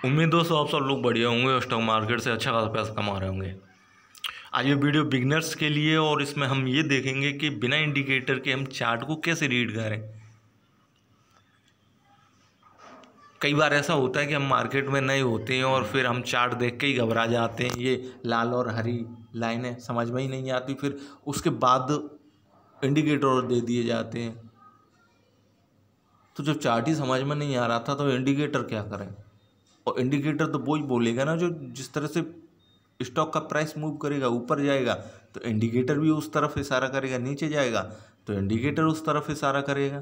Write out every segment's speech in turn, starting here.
उम्मीद दोस्तों आप सब लोग बढ़िया होंगे और स्टॉक मार्केट से अच्छा खासा पैसा कमा रहे होंगे। आज ये वीडियो बिगनर्स के लिए और इसमें हम ये देखेंगे कि बिना इंडिकेटर के हम चार्ट को कैसे रीड करें। कई बार ऐसा होता है कि हम मार्केट में नए होते हैं और फिर हम चार्ट देख के ही घबरा जाते हैं। ये लाल और हरी लाइनें समझ में ही नहीं आती, फिर उसके बाद इंडिकेटर दे दिए जाते हैं। तो जब चार्ट ही समझ में नहीं आ रहा था तो इंडिकेटर क्या करें। और इंडिकेटर तो वही बोलेगा ना जो जिस तरह से स्टॉक का प्राइस मूव करेगा, ऊपर जाएगा तो इंडिकेटर भी उस तरफ इशारा करेगा, नीचे जाएगा तो इंडिकेटर उस तरफ इशारा करेगा।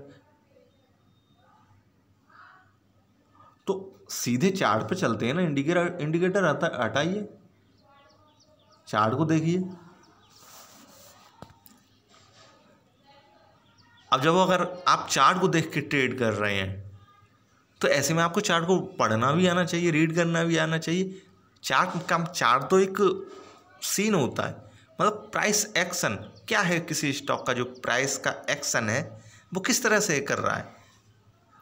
तो सीधे चार्ट पे चलते हैं ना। इंडिकेटर हटाइए, चार्ट को देखिए। अब जब अगर आप चार्ट को देख के ट्रेड कर रहे हैं तो ऐसे में आपको चार्ट को पढ़ना भी आना चाहिए, रीड करना भी आना चाहिए। चार्ट तो एक सीन होता है, मतलब प्राइस एक्शन क्या है। किसी स्टॉक का जो प्राइस का एक्शन है वो किस तरह से कर रहा है,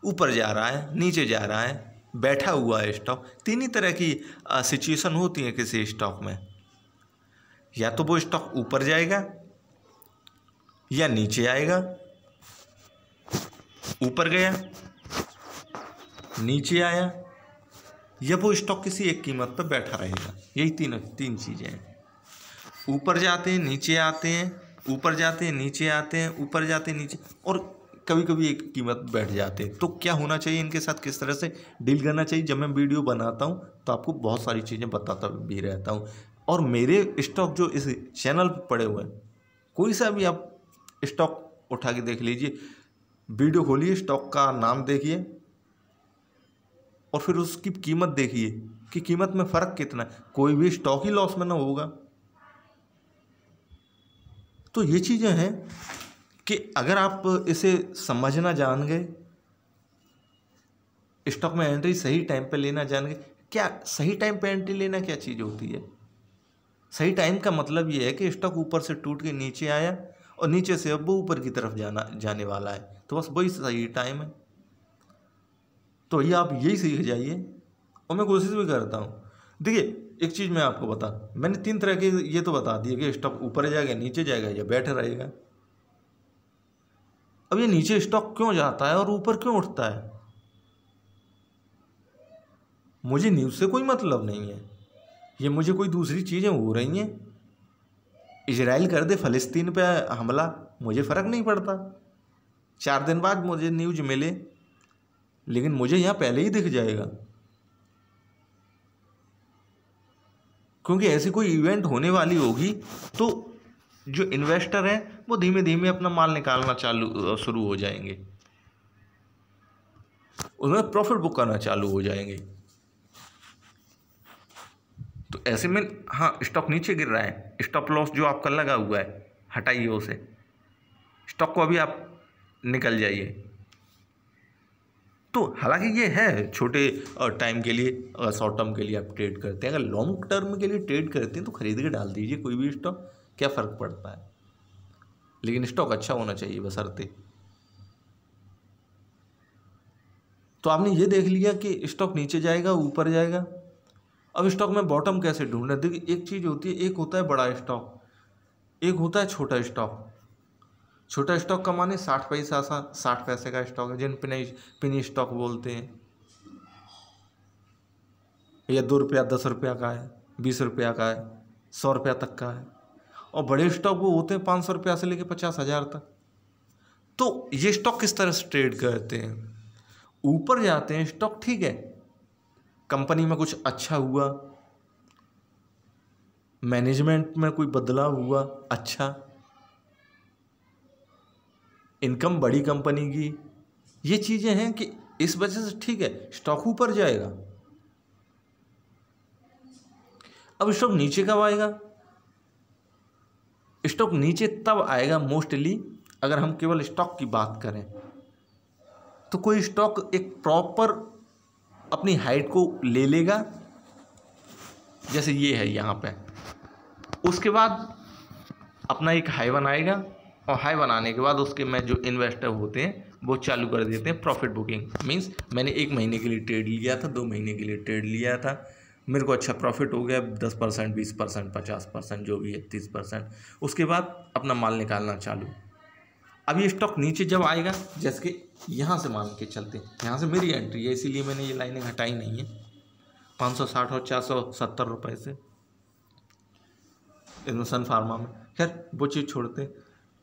ऊपर जा रहा है, नीचे जा रहा है, बैठा हुआ है स्टॉक। तीन ही तरह की सिचुएशन होती है किसी स्टॉक में। या तो वो स्टॉक ऊपर जाएगा या नीचे आएगा। ऊपर गया, नीचे आया, या वो स्टॉक किसी एक कीमत पर बैठा रहेगा। यही तीन चीज़ें हैं। ऊपर जाते हैं, नीचे आते हैं, ऊपर जाते हैं, नीचे आते हैं, ऊपर जाते हैं, नीचे, और कभी कभी एक कीमत पर बैठ जाते हैं। तो क्या होना चाहिए इनके साथ, किस तरह से डील करना चाहिए। जब मैं वीडियो बनाता हूँ तो आपको बहुत सारी चीज़ें बताता भी रहता हूँ। और मेरे स्टॉक जो इस चैनल पर पड़े हुए हैं, कोई सा भी आप स्टॉक उठा के देख लीजिए, वीडियो खोलिए, स्टॉक का नाम देखिए और फिर उसकी कीमत देखिए कि कीमत में फ़र्क कितना है। कोई भी स्टॉक ही लॉस में ना होगा। तो ये चीज़ें हैं कि अगर आप इसे समझना जान गए, स्टॉक में एंट्री सही टाइम पे लेना जान गए। क्या सही टाइम पे एंट्री लेना क्या चीज़ होती है? सही टाइम का मतलब ये है कि स्टॉक ऊपर से टूट के नीचे आया और नीचे से अब वो ऊपर की तरफ जाने वाला है, तो बस वही सही टाइम है। तो ये आप यही सीख जाइए और मैं कोशिश भी करता हूँ। देखिए एक चीज़ मैं आपको मैंने तीन तरह के ये तो बता दिए कि स्टॉक ऊपर जाएगा, नीचे जाएगा या बैठे रहेगा। अब ये नीचे स्टॉक क्यों जाता है और ऊपर क्यों उठता है, मुझे न्यूज़ से कोई मतलब नहीं है। ये मुझे कोई दूसरी चीज़ें हो रही हैं, इजराइल कर दे फ़लस्तीन पे हमला, मुझे फ़र्क नहीं पड़ता। 4 दिन बाद मुझे न्यूज़ मिले, लेकिन मुझे यहाँ पहले ही दिख जाएगा, क्योंकि ऐसी कोई इवेंट होने वाली होगी तो जो इन्वेस्टर हैं वो धीमे धीमे अपना माल निकालना शुरू हो जाएंगे, उसमें प्रॉफिट बुक करना चालू हो जाएंगे। तो ऐसे में हाँ, स्टॉक नीचे गिर रहा है, स्टॉप लॉस जो आपका लगा हुआ है हटाइए उसे, स्टॉक को अभी आप निकल जाइए। तो हालांकि ये है छोटे टाइम के लिए, अगर शॉर्ट टर्म के लिए आप ट्रेड करते हैं, अगर लॉन्ग टर्म के लिए ट्रेड करते हैं तो खरीद के डाल दीजिए कोई भी स्टॉक, क्या फ़र्क पड़ता है। लेकिन स्टॉक अच्छा होना चाहिए बशर्ते। तो आपने ये देख लिया कि स्टॉक नीचे जाएगा, ऊपर जाएगा। अब स्टॉक में बॉटम कैसे ढूंढना। देखिए एक चीज़ होती है, एक होता है बड़ा स्टॉक, एक होता है छोटा स्टॉक। छोटा स्टॉक का माने 60 पैसे का स्टॉक है, जिन पिनी स्टॉक बोलते हैं, या 2 रुपया 10 रुपया का है, 20 रुपया का है, 100 रुपया तक का है। और बड़े स्टॉक वो होते हैं 500 रुपया से लेकर 50,000 तक। तो ये स्टॉक किस तरह से ट्रेड करते हैं, ऊपर जाते हैं स्टॉक, ठीक है, कंपनी में कुछ अच्छा हुआ, मैनेजमेंट में कोई बदलाव हुआ, अच्छा इनकम बड़ी कंपनी की, ये चीज़ें हैं कि इस वजह से ठीक है स्टॉक ऊपर जाएगा। अब स्टॉक नीचे कब आएगा, स्टॉक नीचे तब आएगा मोस्टली अगर हम केवल स्टॉक की बात करें तो कोई स्टॉक एक प्रॉपर अपनी हाइट को ले लेगा, जैसे ये है यहाँ पे, उसके बाद अपना एक हाई बनाएगा और हाई बनाने के बाद उसके में जो इन्वेस्टर होते हैं वो चालू कर देते हैं प्रॉफिट बुकिंग। मीन्स मैंने 1 महीने के लिए ट्रेड लिया था, 2 महीने के लिए ट्रेड लिया था, मेरे को अच्छा प्रॉफिट हो गया 10%, 20%, 50%, जो भी है 30%। उसके बाद अपना माल निकालना चालू। अब ये स्टॉक नीचे जब आएगा, जैसे कि यहाँ से मान के चलते हैं, यहाँ से मेरी एंट्री है इसीलिए मैंने ये लाइनें हटाई नहीं है 560 और 470 रुपये से इसमें सन फार्मा में। खैर वो चीज़ छोड़ते हैं।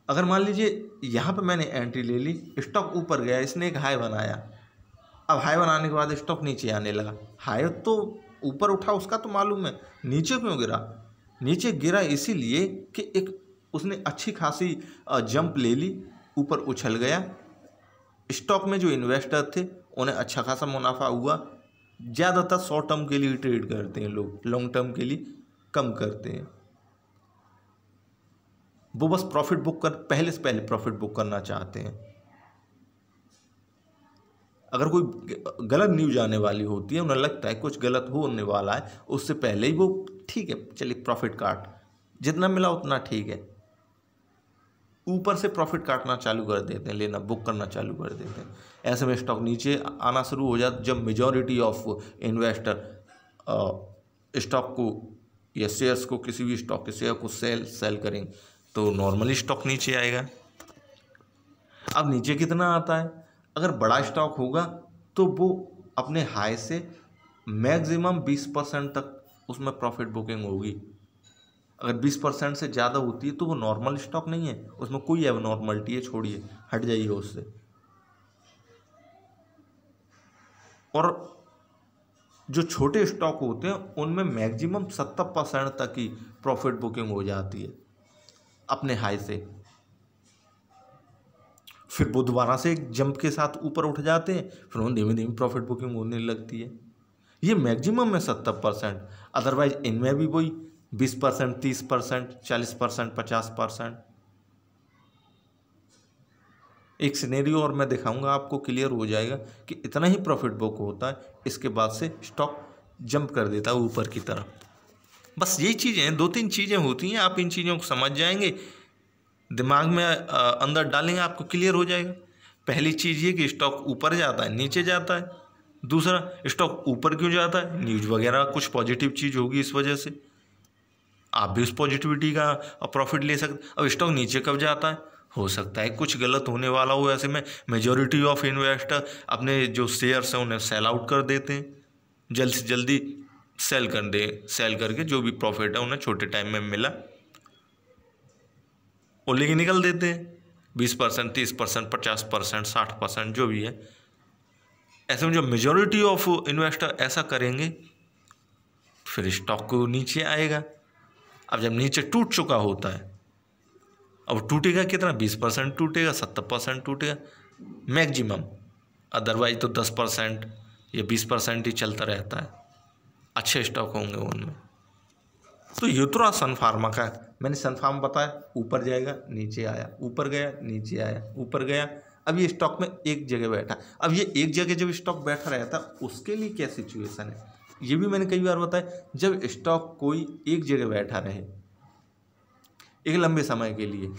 अगर मान लीजिए यहाँ पे मैंने एंट्री ले ली, स्टॉक ऊपर गया, इसने एक हाई बनाया, अब हाई बनाने के बाद स्टॉक नीचे आने लगा। हाई तो ऊपर उठा उसका तो मालूम है, नीचे क्यों गिरा? नीचे गिरा इसीलिए कि एक उसने अच्छी खासी जंप ले ली, ऊपर उछल गया। स्टॉक में जो इन्वेस्टर थे उन्हें अच्छा खासा मुनाफा हुआ। ज़्यादातर शॉर्ट टर्म के लिए ट्रेड करते हैं लोग, लॉन्ग टर्म के लिए कम करते हैं। वो बस प्रॉफिट बुक कर पहले से पहले प्रॉफिट बुक करना चाहते हैं। अगर कोई गलत न्यूज आने वाली होती है, उन्हें लगता है कुछ गलत होने वाला है, उससे पहले ही वो ठीक है चलिए प्रॉफिट काट, जितना मिला उतना ठीक है, ऊपर से प्रॉफिट काटना चालू कर देते हैं, लेना बुक करना चालू कर देते हैं। ऐसे में स्टॉक नीचे आना शुरू हो जाता जब मेजॉरिटी ऑफ इन्वेस्टर स्टॉक को या शेयर्स को, किसी भी स्टॉक के शेयर को सेल करेंगे तो नॉर्मली स्टॉक नीचे आएगा। अब नीचे कितना आता है? अगर बड़ा स्टॉक होगा तो वो अपने हाई से मैक्सिमम 20% तक उसमें प्रॉफिट बुकिंग होगी। अगर 20% से ज़्यादा होती है तो वो नॉर्मल स्टॉक नहीं है, उसमें कोई एबनॉर्मलिटी है, छोड़िए हट जाइए उससे। और जो छोटे स्टॉक होते हैं उनमें मैक्सिमम 70% तक की प्रॉफिट बुकिंग हो जाती है अपने हाई से। फिर वो दोबारा से एक जंप के साथ ऊपर उठ जाते हैं, फिर उन्हें धीमे धीमे प्रॉफिट बुकिंग होने लगती है। ये मैक्सिमम है 70%, अदरवाइज इनमें भी वही 20%, 30%, 40%, 50%। एक सिनेरियो और मैं दिखाऊंगा, आपको क्लियर हो जाएगा कि इतना ही प्रॉफिट बुक होता है, इसके बाद से स्टॉक जंप कर देता है ऊपर की तरफ। बस यही चीज़ें हैं, 2-3 चीज़ें होती हैं, आप इन चीज़ों को समझ जाएंगे, दिमाग में अंदर डालेंगे, आपको क्लियर हो जाएगा। पहली चीज़ ये कि स्टॉक ऊपर जाता है, नीचे जाता है। दूसरा, स्टॉक ऊपर क्यों जाता है? न्यूज़ वगैरह कुछ पॉजिटिव चीज़ होगी, इस वजह से आप भी उस पॉजिटिविटी का प्रॉफिट ले सकते। अब स्टॉक नीचे कब जाता है? हो सकता है कुछ गलत होने वाला हो, ऐसे में मेजॉरिटी ऑफ इन्वेस्टर अपने जो शेयर्स हैं उन्हें सेल आउट कर देते हैं, जल्द से जल्दी सेल करके जो भी प्रॉफिट है उन्हें छोटे टाइम में मिला वो लेके निकल देते हैं। 20%, 30%, 50%, 60%, जो भी है। ऐसे में जो मेजॉरिटी ऑफ इन्वेस्टर ऐसा करेंगे फिर स्टॉक को नीचे आएगा। अब जब नीचे टूट चुका होता है, अब टूटेगा कितना? 20% टूटेगा, 70% टूटेगा मैक्सिमम, अदरवाइज तो 10% या 20% ही चलता रहता है। अच्छे स्टॉक होंगे उनमें। तो ये तो रहा सन फार्मा का। मैंने सन फार्मा बताया, ऊपर जाएगा नीचे आया, ऊपर गया नीचे आया, ऊपर गया। अब ये स्टॉक में एक जगह बैठा। अब ये एक जगह जब स्टॉक बैठा रहता उसके लिए क्या सिचुएशन है, ये भी मैंने कई बार बताया। जब स्टॉक कोई एक जगह बैठा रहे एक लंबे समय के लिए,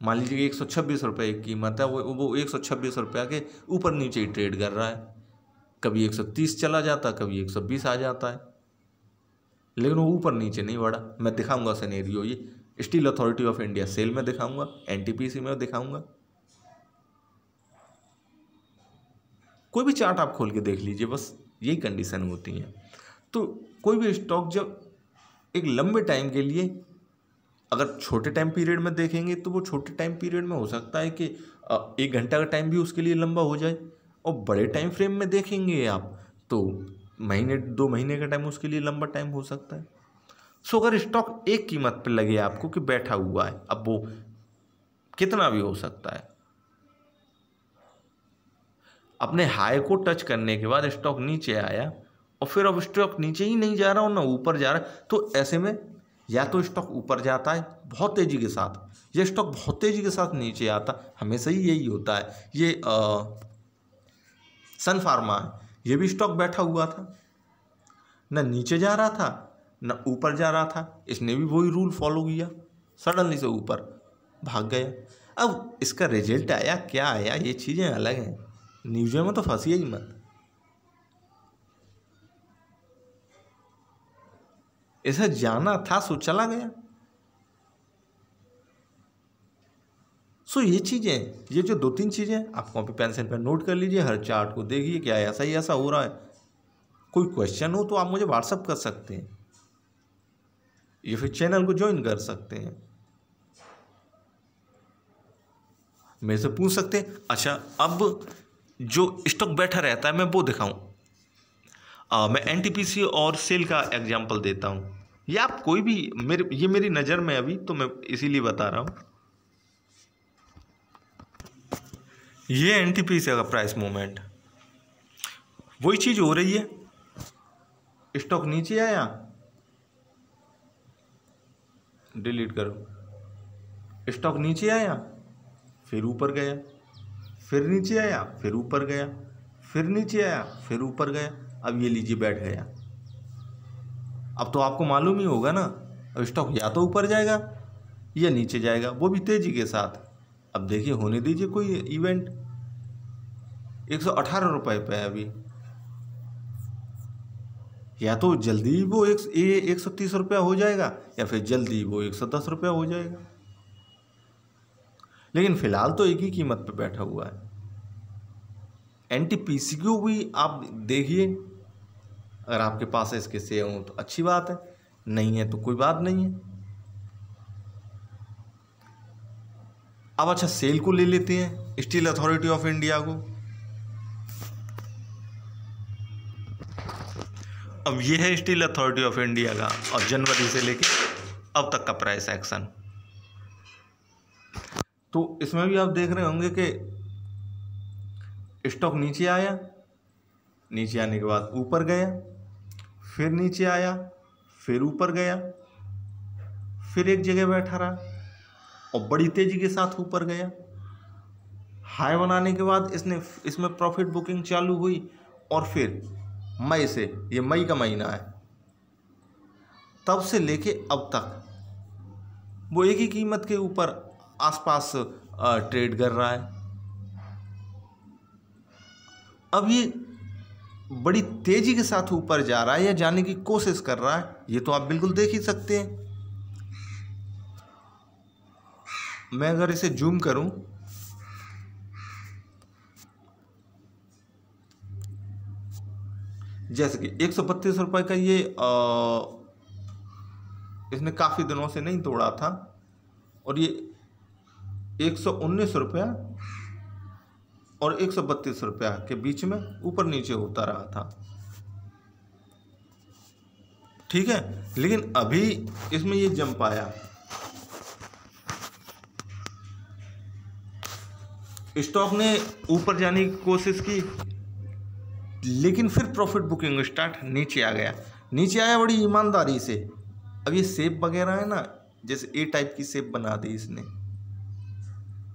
मान लीजिए कि 126 रुपये की कीमत है, वो 126 रुपये के ऊपर नीचे ही ट्रेड कर रहा है। कभी 130 चला जाता, कभी 120 आ जाता है, लेकिन वो ऊपर नीचे नहीं बढ़ा। मैं दिखाऊंगा सिनेरियो, ये steel authority of India SAIL में दिखाऊंगा, एनटीपीसी में दिखाऊंगा। कोई भी चार्ट आप खोल के देख लीजिए, बस यही कंडीशन होती है। तो कोई भी स्टॉक जब एक लंबे टाइम के लिए, अगर छोटे टाइम पीरियड में देखेंगे तो वो छोटे टाइम पीरियड में हो सकता है कि 1 घंटा का टाइम भी उसके लिए लंबा हो जाए, और बड़े टाइम फ्रेम में देखेंगे आप तो महीने 2 महीने का टाइम उसके लिए लंबा टाइम हो सकता है। सो अगर स्टॉक एक कीमत पे लगे आपको कि बैठा हुआ है, अब वो कितना भी हो सकता है, अपने हाई को टच करने के बाद स्टॉक नीचे आया और फिर अब स्टॉक नीचे ही नहीं जा रहा और ना ऊपर जा रहा है, तो ऐसे में या तो स्टॉक ऊपर जाता है बहुत तेज़ी के साथ, या स्टॉक बहुत तेज़ी के साथ नीचे आता, हमेशा ही यही होता है। ये सन फार्मा है, ये भी स्टॉक बैठा हुआ था, ना नीचे जा रहा था ना ऊपर जा रहा था, इसने भी वही रूल फॉलो किया, सडनली से ऊपर भाग गया। अब इसका रिजल्ट आया क्या आया, ये चीज़ें अलग हैं। न्यूज़ में तो फंसिए ही मत। ऐसा जाना था सो चला गया। सो ये चीज़ें, ये जो 2-3 चीज़ें आप कॉपी पेंसिल पर नोट कर लीजिए, हर चार्ट को देखिए क्या ऐसा ही ऐसा हो रहा है। कोई क्वेश्चन हो तो आप मुझे व्हाट्सअप कर सकते हैं या फिर चैनल को ज्वाइन कर सकते हैं, मेरे से पूछ सकते हैं। अच्छा, अब जो स्टॉक बैठा रहता है मैं वो दिखाऊं। मैं एनटीपीसी और सेल का एग्जांपल देता हूं, या आप कोई भी, ये मेरी नज़र में अभी तो मैं इसीलिए बता रहा हूं। ये एनटीपीसी का प्राइस मूवमेंट, वही चीज़ हो रही है। स्टॉक नीचे आया, डिलीट करो, स्टॉक नीचे आया, फिर ऊपर गया, फिर नीचे आया, फिर ऊपर गया, फिर नीचे आया, फिर ऊपर गया। अब ये लीजिए बैठ गया। अब तो आपको मालूम ही होगा ना, अब स्टॉक या तो ऊपर जाएगा या नीचे जाएगा, वो भी तेजी के साथ। अब देखिए, होने दीजिए कोई इवेंट। 118 रुपये पे है अभी, या तो जल्दी वो 130 रुपया हो जाएगा या फिर जल्दी वो 110 रुपया हो जाएगा, लेकिन फिलहाल तो एक ही कीमत पे बैठा हुआ है। एनटीपीसी को भी आप देखिए, अगर आपके पास इसके शेयर हो तो अच्छी बात है, नहीं है तो कोई बात नहीं है। अब अच्छा, सेल को ले लेते हैं, स्टील अथॉरिटी ऑफ इंडिया को। अब ये है स्टील अथॉरिटी ऑफ इंडिया का, और जनवरी से लेके अब तक का प्राइस एक्शन। तो इसमें भी आप देख रहे होंगे कि स्टॉक नीचे आया, नीचे आने के बाद ऊपर गया, फिर नीचे आया, फिर ऊपर गया, फिर एक जगह बैठा रहा और बड़ी तेजी के साथ ऊपर गया। हाई बनाने के बाद इसमें प्रॉफिट बुकिंग चालू हुई, और फिर मई से, ये मई का महीना है, तब से लेके अब तक वो एक ही कीमत के ऊपर आसपास ट्रेड कर रहा है। अब ये बड़ी तेजी के साथ ऊपर जा रहा है या जाने की कोशिश कर रहा है, ये तो आप बिल्कुल देख ही सकते हैं। मैं अगर इसे जूम करूं, जैसे कि 132 रुपये का ये इसने काफ़ी दिनों से नहीं तोड़ा था, और ये 119 रुपया और 132 रुपया के बीच में ऊपर नीचे होता रहा था, ठीक है। लेकिन अभी इसमें ये जंप आया, स्टॉक ने ऊपर जाने की कोशिश की, लेकिन फिर प्रॉफिट बुकिंग स्टार्ट, नीचे आ गया। नीचे आया बड़ी ईमानदारी से। अब ये शेप वगैरह है ना, जैसे ए टाइप की शेप बना दी इसने,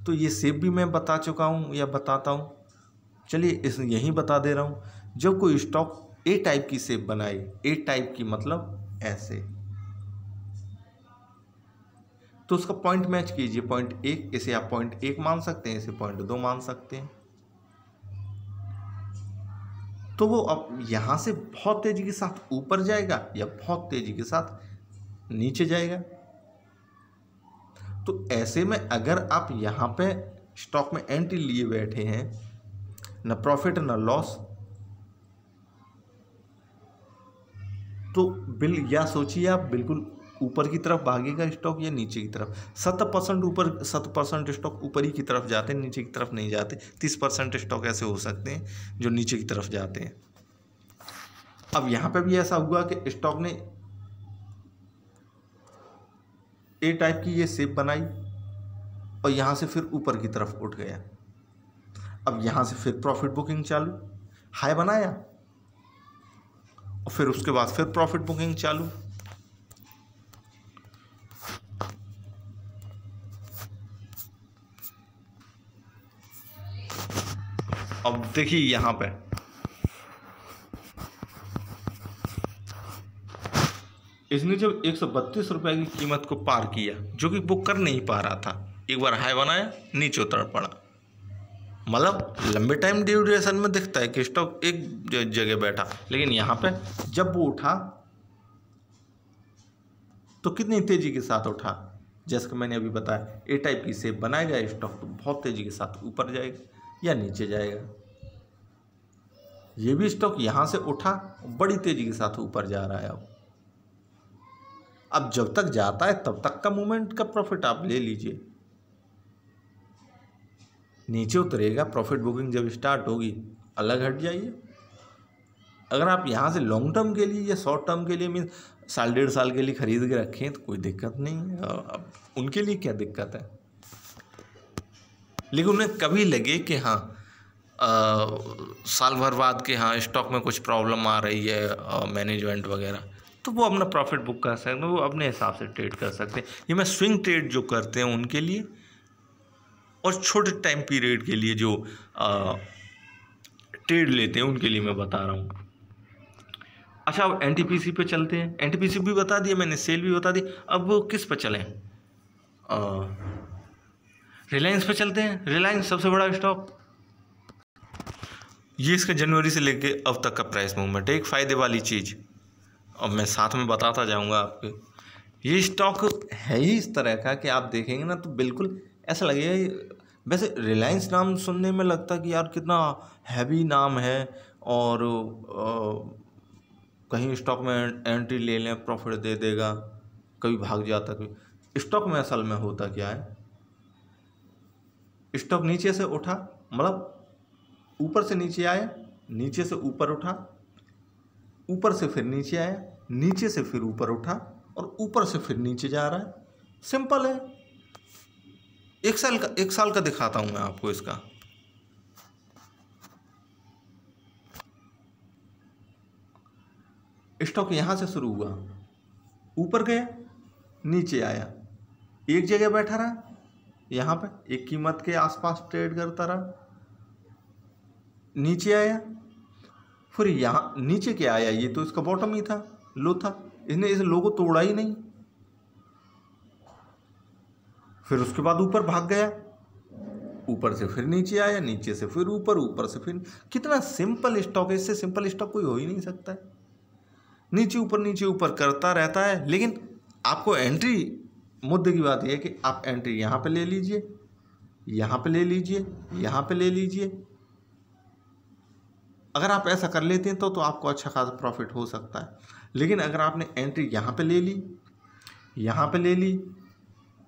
तो ये शेप भी मैं बता चुका हूँ या बताता हूँ, चलिए यहीं बता दे रहा हूँ। जब कोई स्टॉक ए टाइप की शेप बनाए, ए टाइप की मतलब ऐसे, तो उसका पॉइंट मैच कीजिए, पॉइंट 1, इसे आप पॉइंट 1 मान सकते हैं, इसे पॉइंट 2 मान सकते हैं। तो वो अब यहाँ से बहुत तेजी के साथ ऊपर जाएगा या बहुत तेजी के साथ नीचे जाएगा। तो ऐसे में अगर आप यहाँ पे स्टॉक में एंट्री लिए बैठे हैं, न प्रॉफिट न लॉस, तो या सोचिए आप बिल्कुल ऊपर की तरफ भागेगा स्टॉक या नीचे की तरफ। 70% ऊपर, 70% स्टॉक ऊपर ही की तरफ जाते हैं, नीचे की तरफ नहीं जाते। 30% स्टॉक ऐसे हो सकते हैं जो नीचे की तरफ जाते हैं। अब यहाँ पे भी ऐसा हुआ कि स्टॉक ने ए टाइप की ये शेप बनाई और यहाँ से फिर ऊपर की तरफ उठ गया। अब यहाँ से फिर प्रॉफिट बुकिंग चालू, हाई बनाया और फिर उसके बाद फिर प्रॉफिट बुकिंग चालू। अब देखिए यहाँ पे इसने जब 132 रुपए की कीमत को पार किया, जो कि वो कर नहीं पा रहा था, एक बार हाई बनाया, नीचे उतर पड़ा। मतलब लंबे टाइम ड्यूरेशन में दिखता है कि स्टॉक एक जगह बैठा, लेकिन यहाँ पे जब वो उठा तो कितनी तेजी के साथ उठा। जैसे कि मैंने अभी बताया, ए टाइप की शेप बनाएगा स्टॉक तो बहुत तेजी के साथ ऊपर जाएगा या नीचे जाएगा। ये भी स्टॉक यहाँ से उठा, बड़ी तेजी के साथ ऊपर जा रहा है। अब जब तक जाता है तब तक का मूवमेंट का प्रॉफिट आप ले लीजिए। नीचे उतरेगा, प्रॉफिट बुकिंग जब स्टार्ट होगी अलग हट जाइए। अगर आप यहाँ से लॉन्ग टर्म के लिए या शॉर्ट टर्म के लिए मीन साल डेढ़ साल के लिए खरीद के रखें तो कोई दिक्कत नहीं है। अब उनके लिए क्या दिक्कत है, लेकिन उन्हें कभी लगे कि हाँ साल भर बाद के हाँ स्टॉक में कुछ प्रॉब्लम आ रही है मैनेजमेंट वगैरह, तो वो अपना प्रॉफिट बुक कर सकते हैं, वो अपने हिसाब से ट्रेड कर सकते हैं। ये मैं स्विंग ट्रेड जो करते हैं उनके लिए और छोटे टाइम पीरियड के लिए जो ट्रेड लेते हैं उनके लिए मैं बता रहा हूँ। अच्छा, अब एनटीपीसी पे चलते हैं। एनटीपीसी भी बता दिया मैंने, सेल भी बता दी। अब वो किस पे चलें? रिलायंस पे चलते हैं। रिलायंस सबसे बड़ा स्टॉक, ये इसका जनवरी से लेके अब तक का प्राइस मूवमेंट है। एक फ़ायदे वाली चीज़ अब मैं साथ में बताता जाऊंगा आपके। ये स्टॉक है ही इस तरह का कि आप देखेंगे ना तो बिल्कुल ऐसा लगेगा। वैसे रिलायंस नाम सुनने में लगता कि यार कितना हैवी नाम है और कहीं स्टॉक में एंट्री ले लें प्रॉफिट दे देगा, कभी भाग जाता कभी। स्टॉक में असल में होता क्या है, स्टॉक नीचे से उठा, मतलब ऊपर से नीचे आया, नीचे से ऊपर उठा, ऊपर से फिर नीचे आया, नीचे से फिर ऊपर उठा और ऊपर से फिर नीचे जा रहा है। सिंपल है। एक साल का दिखाता हूं मैं आपको इसका। स्टॉक यहां से शुरू हुआ, ऊपर गया, नीचे आया, एक जगह बैठा रहा, यहां पे एक कीमत के आसपास ट्रेड करता रहा, नीचे आया, फिर यहाँ नीचे क्या आया, ये तो इसका बॉटम ही था, लो था, इसने इस लो को तोड़ा ही नहीं। फिर उसके बाद ऊपर भाग गया, ऊपर से फिर नीचे आया, नीचे से फिर ऊपर, ऊपर से फिर। कितना सिंपल स्टॉक है, इससे सिंपल स्टॉक कोई हो ही नहीं सकता है। नीचे ऊपर करता रहता है। लेकिन आपको एंट्री, मुद्दे की बात यह है कि आप एंट्री यहाँ पे ले लीजिए, यहाँ पे ले लीजिए, यहाँ पे ले लीजिए। अगर आप ऐसा कर लेते हैं तो आपको अच्छा खासा प्रॉफिट हो सकता है। लेकिन अगर आपने एंट्री यहाँ पे ले ली, यहाँ पे ले ली,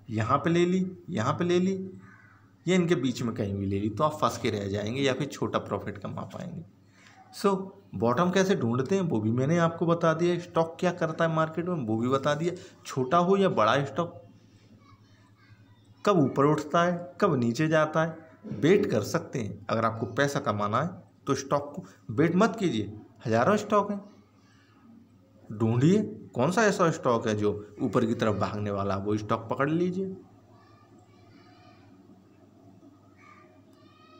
यहाँ पे ले ली, यहाँ पे ले ली, या इनके बीच में कहीं भी ले ली, तो आप फंस के रह जाएंगे या फिर छोटा प्रॉफिट कमा पाएंगे। सो बॉटम कैसे ढूंढते हैं वो भी मैंने आपको बता दिया। स्टॉक क्या करता है मार्केट में वो भी बता दिया। छोटा हो या बड़ा स्टॉक, कब ऊपर उठता है कब नीचे जाता है, वेट कर सकते हैं। अगर आपको पैसा कमाना है तो स्टॉक को वेट मत कीजिए। हजारों स्टॉक हैं, ढूंढिए कौन सा ऐसा स्टॉक है जो ऊपर की तरफ भागने वाला, वो स्टॉक पकड़ लीजिए।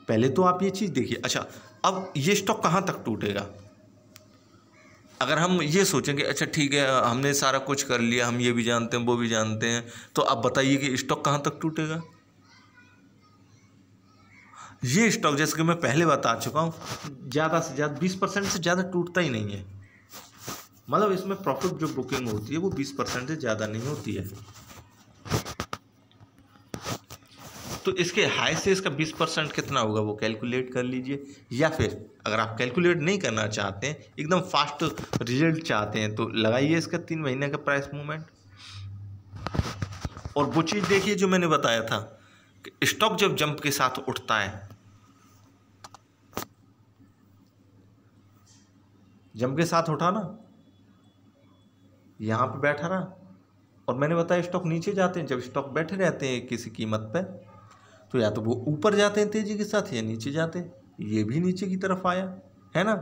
पहले तो आप ये चीज़ देखिए। अच्छा, अब ये स्टॉक कहाँ तक टूटेगा? अगर हम ये सोचेंगे अच्छा ठीक है हमने सारा कुछ कर लिया, हम ये भी जानते हैं वो भी जानते हैं, तो आप बताइए कि स्टॉक कहाँ तक टूटेगा? ये स्टॉक जैसे कि मैं पहले बता चुका हूँ, ज़्यादा से ज़्यादा 20% से ज़्यादा टूटता ही नहीं है। मतलब इसमें प्रॉफिट जो बुकिंग होती है वो 20% से ज़्यादा नहीं होती है। तो इसके हाई से इसका 20% कितना होगा वो कैलकुलेट कर लीजिए। या फिर अगर आप कैलकुलेट नहीं करना चाहते हैं, एकदम फास्ट रिजल्ट चाहते हैं, तो लगाइए इसका 3 महीने का प्राइस मूवमेंट। और वो चीज़ देखिए जो मैंने बताया था कि स्टॉक जब जंप के साथ उठता है, जंप के साथ उठा ना, यहाँ पे बैठा रहा, और मैंने बताया स्टॉक नीचे जाते हैं। जब स्टॉक बैठे रहते हैं किसी कीमत पे, तो या तो वो ऊपर जाते हैं तेजी के साथ या नीचे जाते हैं। ये भी नीचे की तरफ आया है ना,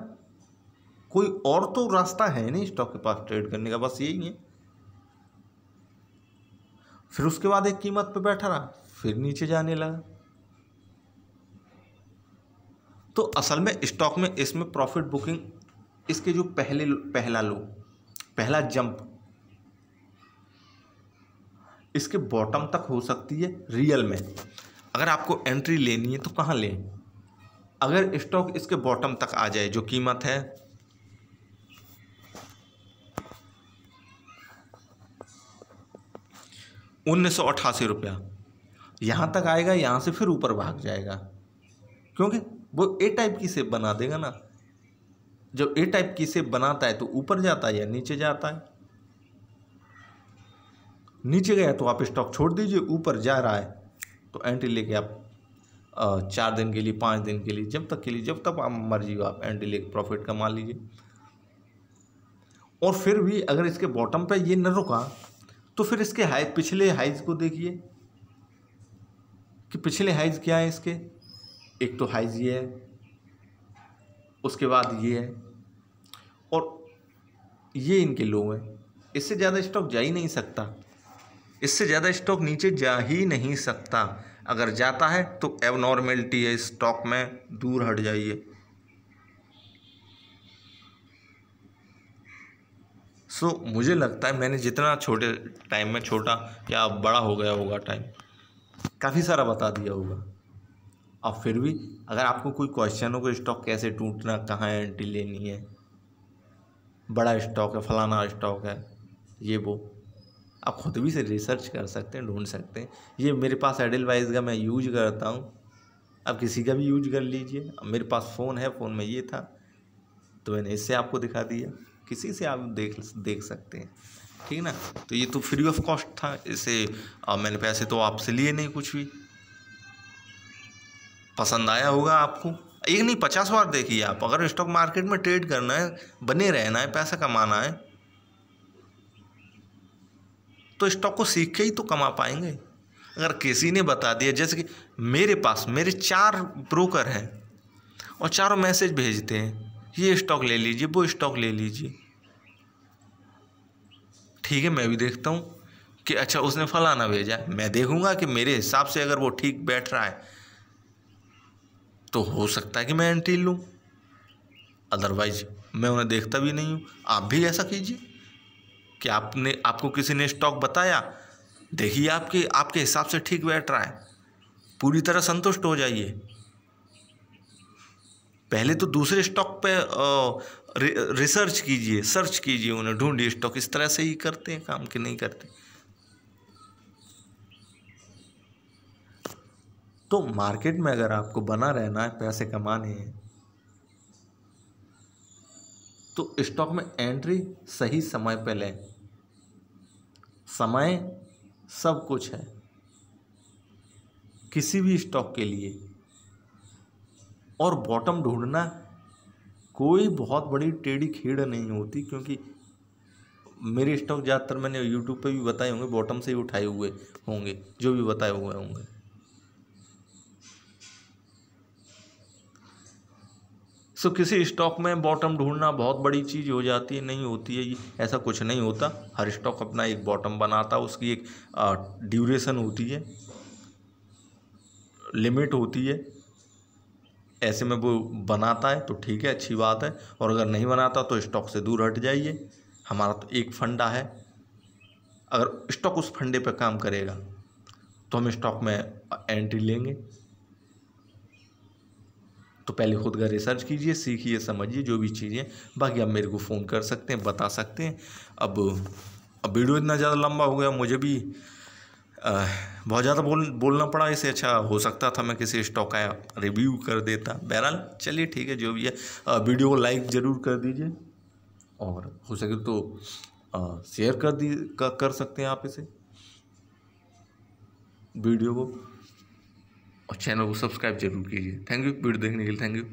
कोई और तो रास्ता है नहीं स्टॉक के पास ट्रेड करने का, बस यही है। फिर उसके बाद एक कीमत पे बैठा रहा, फिर नीचे जाने लगा। तो असल में स्टॉक में इसमें प्रॉफिट बुकिंग, इसके जो पहला लो, पहला जंप, इसके बॉटम तक हो सकती है रियल में। अगर आपको एंट्री लेनी है तो कहाँ लें? अगर स्टॉक इसके बॉटम तक आ जाए, जो कीमत है 1988 रुपया, यहाँ तक आएगा, यहाँ से फिर ऊपर भाग जाएगा, क्योंकि वो ए टाइप की शेप बना देगा ना। जब ए टाइप की शेप बनाता है तो ऊपर जाता है या नीचे जाता है? नीचे गया तो आप स्टॉक छोड़ दीजिए, ऊपर जा रहा है तो एंट्री लेके आप 4 दिन के लिए, 5 दिन के लिए, जब तक के लिए, जब तक आप मर्जी हो आप एंट्री लेके प्रॉफिट कमा लीजिए। और फिर भी अगर इसके बॉटम पे ये न रुका तो फिर इसके हाई, पिछले हाइज को देखिए कि पिछले हाइज क्या है इसके। एक तो हाइज ये है, उसके बाद ये है, और ये इनके लो हैं। इससे ज़्यादा स्टॉक जा ही नहीं सकता, इससे ज़्यादा स्टॉक नीचे जा ही नहीं सकता। अगर जाता है तो एबनॉर्मेलिटी है स्टॉक में, दूर हट जाइए। मुझे लगता है मैंने जितना छोटे टाइम में, छोटा या बड़ा हो गया होगा टाइम, काफ़ी सारा बता दिया होगा। अब फिर भी अगर आपको कोई क्वेश्चन हो कि स्टॉक कैसे टूटना, कहाँ एंट्री लेनी है, बड़ा स्टॉक है, फलाना स्टॉक है, ये वो, आप खुद भी से रिसर्च कर सकते हैं, ढूंढ सकते हैं। ये मेरे पास एडलवाइज का मैं यूज करता हूँ, आप किसी का भी यूज कर लीजिए। अब मेरे पास फ़ोन है, फ़ोन में ये था तो मैंने इससे आपको दिखा दिया, किसी से आप देख सकते हैं, ठीक ना। तो ये तो फ्री ऑफ कॉस्ट था, इसे मैंने पैसे तो आपसे लिए नहीं कुछ भी। पसंद आया होगा आपको, एक नहीं 50 बार देखिए आप। अगर स्टॉक मार्केट में ट्रेड करना है, बने रहना है, पैसा कमाना है, तो स्टॉक को सीख के ही तो कमा पाएंगे। अगर किसी ने बता दिया, जैसे कि मेरे पास मेरे 4 ब्रोकर हैं और चारों मैसेज भेजते हैं, ये स्टॉक ले लीजिए, वो स्टॉक ले लीजिए, ठीक है। मैं भी देखता हूँ कि अच्छा उसने फलाना भेजा, मैं देखूंगा कि मेरे हिसाब से अगर वो ठीक बैठ रहा है तो हो सकता है कि मैं एंट्री लूँ, अदरवाइज मैं उन्हें देखता भी नहीं हूँ। आप भी ऐसा कीजिए कि आपको किसी ने स्टॉक बताया, देखिए आपके हिसाब से ठीक बैठ रहा है, पूरी तरह संतुष्ट हो जाइए। पहले तो दूसरे स्टॉक पे रिसर्च कीजिए, सर्च कीजिए, उन्हें ढूंढिए स्टॉक इस तरह से ही करते हैं काम कि नहीं करते। तो मार्केट में अगर आपको बना रहना है, पैसे कमाने हैं, तो स्टॉक में एंट्री सही समय पे लें। समय सब कुछ है किसी भी स्टॉक के लिए। और बॉटम ढूंढना कोई बहुत बड़ी टेढ़ी खीड़ नहीं होती, क्योंकि मेरे स्टॉक ज़्यादातर मैंने यूट्यूब पे भी बताए होंगे, बॉटम से ही उठाए हुए होंगे, जो भी बताए हुए होंगे। किसी स्टॉक में बॉटम ढूंढना बहुत बड़ी चीज़ हो जाती है, नहीं होती है, ऐसा कुछ नहीं होता। हर स्टॉक अपना एक बॉटम बनाता है, उसकी एक ड्यूरेशन होती है, लिमिट होती है। ऐसे में वो बनाता है तो ठीक है, अच्छी बात है, और अगर नहीं बनाता तो स्टॉक से दूर हट जाइए। हमारा तो एक फंडा है, अगर स्टॉक उस फंडे पर काम करेगा तो हम स्टॉक में एंट्री लेंगे। तो पहले खुद का रिसर्च कीजिए, सीखिए, समझिए जो भी चीज़ें। बाकी आप मेरे को फ़ोन कर सकते हैं, बता सकते हैं। अब वीडियो इतना ज़्यादा लंबा हो गया, मुझे भी बहुत ज़्यादा बोलना पड़ा। इससे अच्छा हो सकता था मैं किसी स्टॉक का रिव्यू कर देता। बहरहाल चलिए ठीक है, जो भी है, वीडियो को लाइक ज़रूर कर दीजिए, और हो सके तो शेयर कर सकते हैं आप इसे, वीडियो को, और चैनल को सब्सक्राइब जरूर कीजिए। थैंक यू वीडियो देखने के लिए, थैंक यू।